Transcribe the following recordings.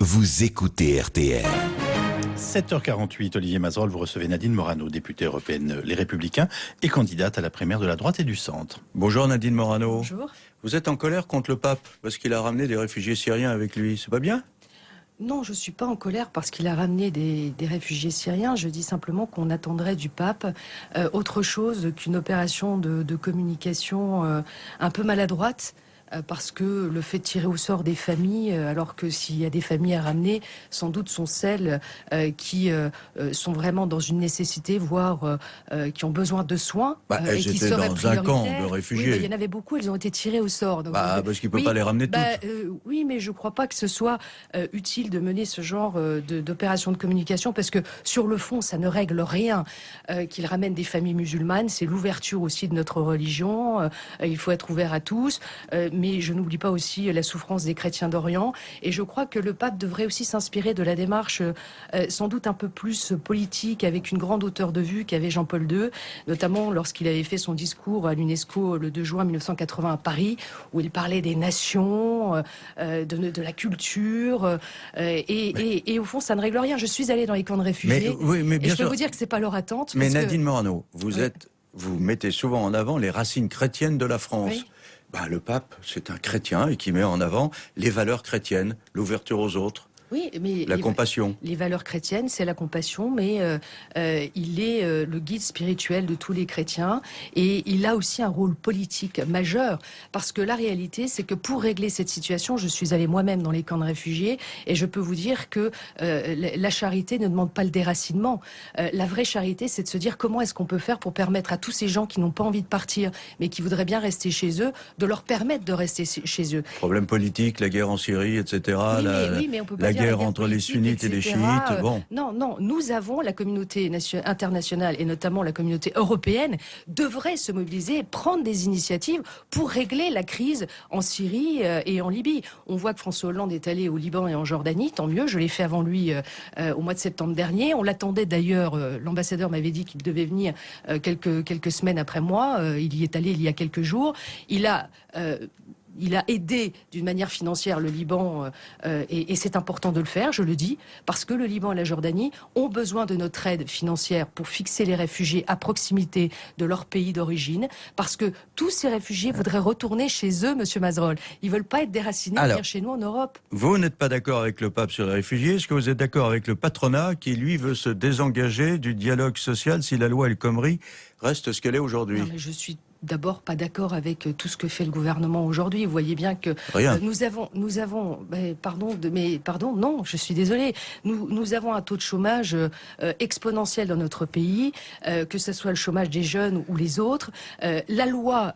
Vous écoutez RTL. 7h48, Olivier Mazerolle, vous recevez Nadine Morano, députée européenne Les Républicains et candidate à la primaire de la droite et du centre. Bonjour Nadine Morano. Bonjour. Vous êtes en colère contre le pape parce qu'il a ramené des réfugiés syriens avec lui, c'est pas bien? Non, je ne suis pas en colère parce qu'il a ramené des réfugiés syriens. Je dis simplement qu'on attendrait du pape autre chose qu'une opération de communication un peu maladroite. Parce que le fait de tirer au sort des familles, alors que s'il y a des familles à ramener, sans doute sont celles qui sont vraiment dans une nécessité, voire qui ont besoin de soins. Elles et qui étaient seraient dans un camp de prioritaires. réfugiés. Oui, il y en avait beaucoup, elles ont été tirées au sort. Donc, Parce qu'il ne peut pas les ramener toutes. Oui, mais je ne crois pas que ce soit utile de mener ce genre d'opération de communication, parce que sur le fond, ça ne règle rien. Qu'il ramène des familles musulmanes, c'est l'ouverture aussi de notre religion. Il faut être ouvert à tous. Mais je n'oublie pas aussi la souffrance des chrétiens d'Orient. Et je crois que le pape devrait aussi s'inspirer de la démarche sans doute un peu plus politique, avec une grande hauteur de vue qu'avait Jean-Paul II, notamment lorsqu'il avait fait son discours à l'UNESCO le 2 juin 1980 à Paris, où il parlait des nations, de la culture. Et au fond, ça ne règle rien. Je suis allée dans les camps de réfugiés. Mais bien et je peux sûr. vous dire que c'est pas leur attente. Mais parce Nadine que... Morano, vous mettez souvent en avant les racines chrétiennes de la France. Oui. Le pape, c'est un chrétien et qui met en avant les valeurs chrétiennes, l'ouverture aux autres. Oui, mais la compassion. Les valeurs chrétiennes, c'est la compassion, mais il est le guide spirituel de tous les chrétiens et il a aussi un rôle politique majeur, parce que la réalité, c'est que pour régler cette situation, je suis allée moi-même dans les camps de réfugiés et je peux vous dire que la charité ne demande pas le déracinement. La vraie charité, c'est de se dire comment est-ce qu'on peut faire pour permettre à tous ces gens qui n'ont pas envie de partir, mais qui voudraient bien rester chez eux, de leur permettre de rester chez eux. Problème politique, la guerre en Syrie, etc. Oui, mais on peut pas la dire guerre entre les sunnites et les chiites. Bon. Non, nous avons la communauté internationale et notamment la communauté européenne devrait se mobiliser et prendre des initiatives pour régler la crise en Syrie et en Libye. On voit que François Hollande est allé au Liban et en Jordanie, tant mieux, je l'ai fait avant lui au mois de septembre dernier. On l'attendait d'ailleurs, l'ambassadeur m'avait dit qu'il devait venir quelques semaines après moi. Il y est allé il y a quelques jours. Il a aidé d'une manière financière le Liban et c'est important de le faire, je le dis, parce que le Liban et la Jordanie ont besoin de notre aide financière pour fixer les réfugiés à proximité de leur pays d'origine, parce que tous ces réfugiés voudraient retourner chez eux, Monsieur Mazerolle. Ils veulent pas être déracinés et venir chez nous en Europe. Vous n'êtes pas d'accord avec le pape sur les réfugiés. Est-ce que vous êtes d'accord avec le patronat qui, lui, veut se désengager du dialogue social si la loi El Khomri reste ce qu'elle est aujourd'hui? Non, mais je suis d'abord pas d'accord avec tout ce que fait le gouvernement aujourd'hui. Vous voyez bien que nous avons non, je suis désolée. Nous avons un taux de chômage exponentiel dans notre pays, que ce soit le chômage des jeunes ou les autres. La loi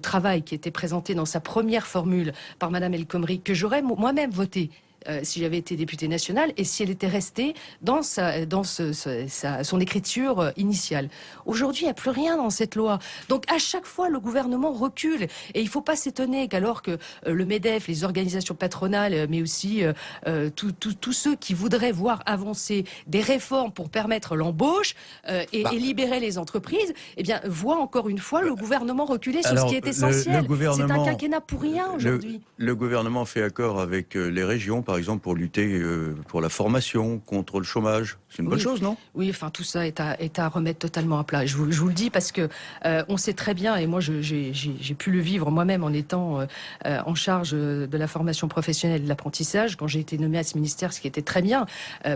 travail qui était présentée dans sa première formule par Madame El Khomri, que j'aurais moi-même votée, si j'avais été députée nationale et si elle était restée dans son écriture initiale. Aujourd'hui, il n'y a plus rien dans cette loi. Donc à chaque fois, le gouvernement recule. Et il ne faut pas s'étonner qu'alors que le MEDEF, les organisations patronales, mais aussi tous ceux qui voudraient voir avancer des réformes pour permettre l'embauche et libérer les entreprises, eh bien, voient encore une fois le gouvernement reculer sur ce qui est essentiel. C'est un quinquennat pour rien aujourd'hui. Le gouvernement fait accord avec les régions, par exemple, pour lutter pour la formation, contre le chômage. C'est une bonne chose, non? Oui, enfin, tout ça est à remettre totalement à plat. Je vous le dis parce que on sait très bien, et moi j'ai pu le vivre moi-même en étant en charge de la formation professionnelle et de l'apprentissage, quand j'ai été nommée à ce ministère, ce qui était très bien,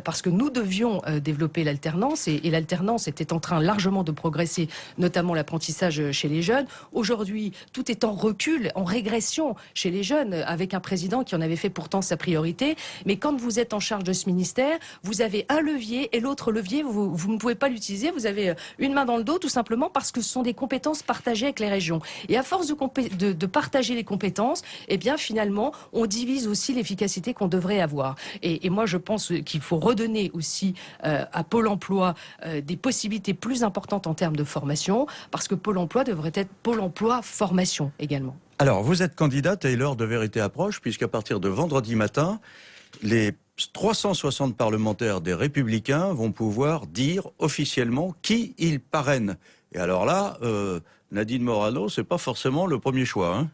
parce que nous devions développer l'alternance, et l'alternance était en train largement de progresser, notamment l'apprentissage chez les jeunes. Aujourd'hui, tout est en recul, en régression chez les jeunes, avec un président qui en avait fait pourtant sa priorité. Mais quand vous êtes en charge de ce ministère, vous avez un levier et l'autre levier, vous ne pouvez pas l'utiliser. Vous avez une main dans le dos, tout simplement parce que ce sont des compétences partagées avec les régions. Et à force de partager les compétences, eh bien finalement, on divise aussi l'efficacité qu'on devrait avoir. Et moi, je pense qu'il faut redonner aussi à Pôle emploi des possibilités plus importantes en termes de formation, parce que Pôle emploi devrait être Pôle emploi formation également. Alors, vous êtes candidate et l'heure de vérité approche, puisqu'à partir de vendredi matin, les 360 parlementaires des Républicains vont pouvoir dire officiellement qui ils parrainent. Et alors là, Nadine Morano, c'est pas forcément le premier choix, hein?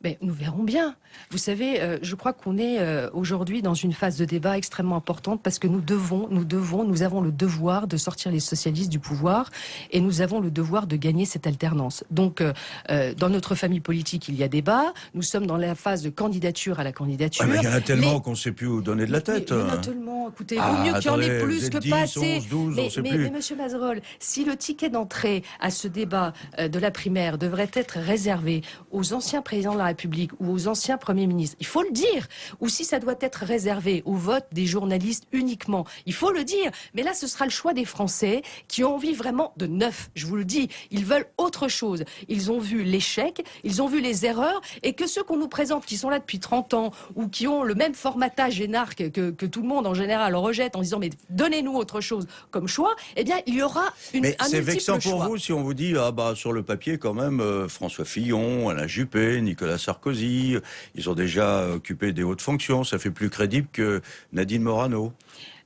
Mais nous verrons bien. Vous savez, je crois qu'on est aujourd'hui dans une phase de débat extrêmement importante parce que nous avons le devoir de sortir les socialistes du pouvoir et nous avons le devoir de gagner cette alternance. Donc, dans notre famille politique, il y a débat. Nous sommes dans la phase de candidature à la candidature. Ouais, mais il y en a tellement qu'on ne sait plus où donner de la tête. Mais tellement, écoutez, vaut mieux qu'il y en ait plus que 10, pas assez. 11, 12, on sait plus. Mais Monsieur Mazerolle, si le ticket d'entrée à ce débat de la primaire devrait être réservé aux anciens présidents de la République ou aux anciens premiers ministres, il faut le dire. Ou si ça doit être réservé au vote des journalistes uniquement, il faut le dire. Mais là, ce sera le choix des Français qui ont envie vraiment de neuf. Je vous le dis, ils veulent autre chose. Ils ont vu l'échec, ils ont vu les erreurs, et que ceux qu'on nous présente, qui sont là depuis 30 ans, ou qui ont le même formatage énarque que tout le monde en général rejette en disant mais donnez-nous autre chose comme choix, eh bien il y aura un multiple choix. C'est vexant pour vous si on vous dit sur le papier quand même François Fillon, Alain Juppé, Nicolas Sarkozy, ils ont déjà occupé des hautes fonctions, ça fait plus crédible que Nadine Morano.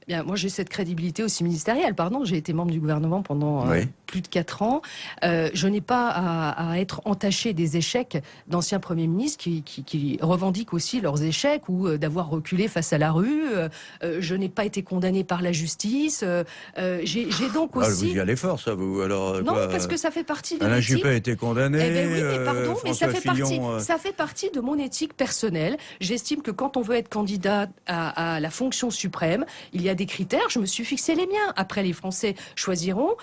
Bien, moi j'ai cette crédibilité aussi ministérielle, j'ai été membre du gouvernement pendant plus de 4 ans. Je n'ai pas à être entaché des échecs d'anciens premiers ministres qui revendiquent aussi leurs échecs ou d'avoir reculé face à la rue. Je n'ai pas été condamné par la justice. J'ai donc aussi... Vous y allez fort, ça, vous alors, non, quoi, parce que ça fait partie de Alain l'éthique. Juppé a été condamné. Eh bien oui, mais pardon, mais ça Fillon, fait partie de mon éthique personnelle. J'estime que quand on veut être candidat à la fonction suprême, il y a des critères. Je me suis fixé les miens. Après, les Français choisiront.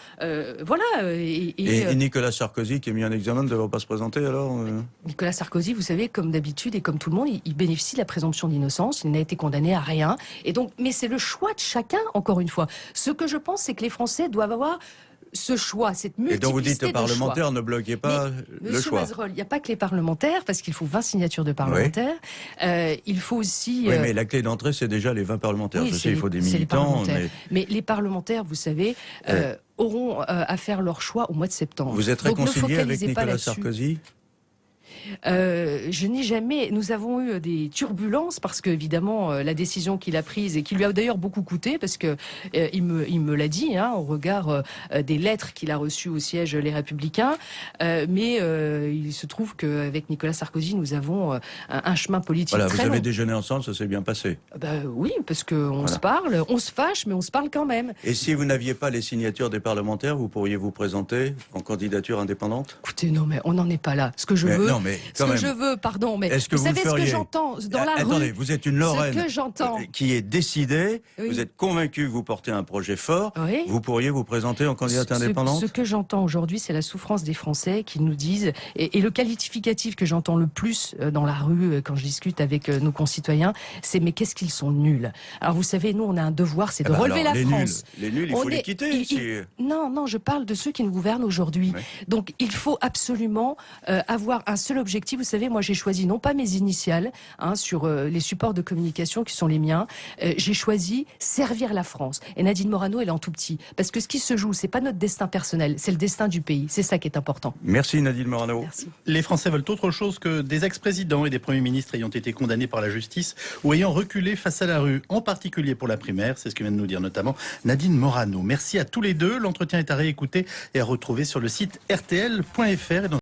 Et Nicolas Sarkozy, qui est mis en examen, ne devrait pas se présenter alors Nicolas Sarkozy, vous savez, comme d'habitude et comme tout le monde, il bénéficie de la présomption d'innocence. Il n'a été condamné à rien. Et donc, mais c'est le choix de chacun, encore une fois. Ce que je pense, c'est que les Français doivent avoir ce choix, cette multiplicité de choix. Et donc vous dites que les parlementaires ne bloquaient pas le choix. Monsieur Mazerolle, il n'y a pas que les parlementaires, parce qu'il faut 20 signatures de parlementaires. Il faut aussi... Oui, mais la clé d'entrée, c'est déjà les 20 parlementaires. Oui, je sais, il faut des militants. Mais les parlementaires, vous savez, auront à faire leur choix au mois de septembre. Vous êtes réconcilié avec Nicolas Sarkozy ? Je n'ai jamais... Nous avons eu des turbulences parce que, évidemment, la décision qu'il a prise et qui lui a d'ailleurs beaucoup coûté, parce que il me l'a dit, au regard des lettres qu'il a reçues au siège Les Républicains. Mais il se trouve qu'avec Nicolas Sarkozy, nous avons un chemin politique très long. Vous avez déjeuné ensemble, ça s'est bien passé. Oui, parce qu'on se parle, on se fâche, mais on se parle quand même. Et si vous n'aviez pas les signatures des parlementaires, vous pourriez vous présenter en candidature indépendante ? Écoutez, non, mais on n'en est pas là. Ce que je veux... mais est-ce que vous savez ce que j'entends dans la rue. Attendez, vous êtes une Lorraine qui est décidée, vous êtes convaincu que vous portez un projet fort, vous pourriez vous présenter en candidate indépendante ? Ce que j'entends aujourd'hui, c'est la souffrance des Français qui nous disent, et le qualificatif que j'entends le plus dans la rue quand je discute avec nos concitoyens, c'est mais qu'est-ce qu'ils sont nuls. Alors vous savez, nous on a un devoir, c'est de relever la France. Les nuls, il faut les quitter. Non, je parle de ceux qui nous gouvernent aujourd'hui. Donc il faut absolument avoir un seul objectif. Vous savez, moi j'ai choisi non pas mes initiales sur les supports de communication qui sont les miens, j'ai choisi servir la France. Et Nadine Morano, elle est en tout petit. Parce que ce qui se joue, c'est pas notre destin personnel, c'est le destin du pays. C'est ça qui est important. Merci Nadine Morano. Merci. Les Français veulent autre chose que des ex-présidents et des premiers ministres ayant été condamnés par la justice ou ayant reculé face à la rue, en particulier pour la primaire. C'est ce que vient de nous dire notamment Nadine Morano. Merci à tous les deux. L'entretien est à réécouter et à retrouver sur le site rtl.fr.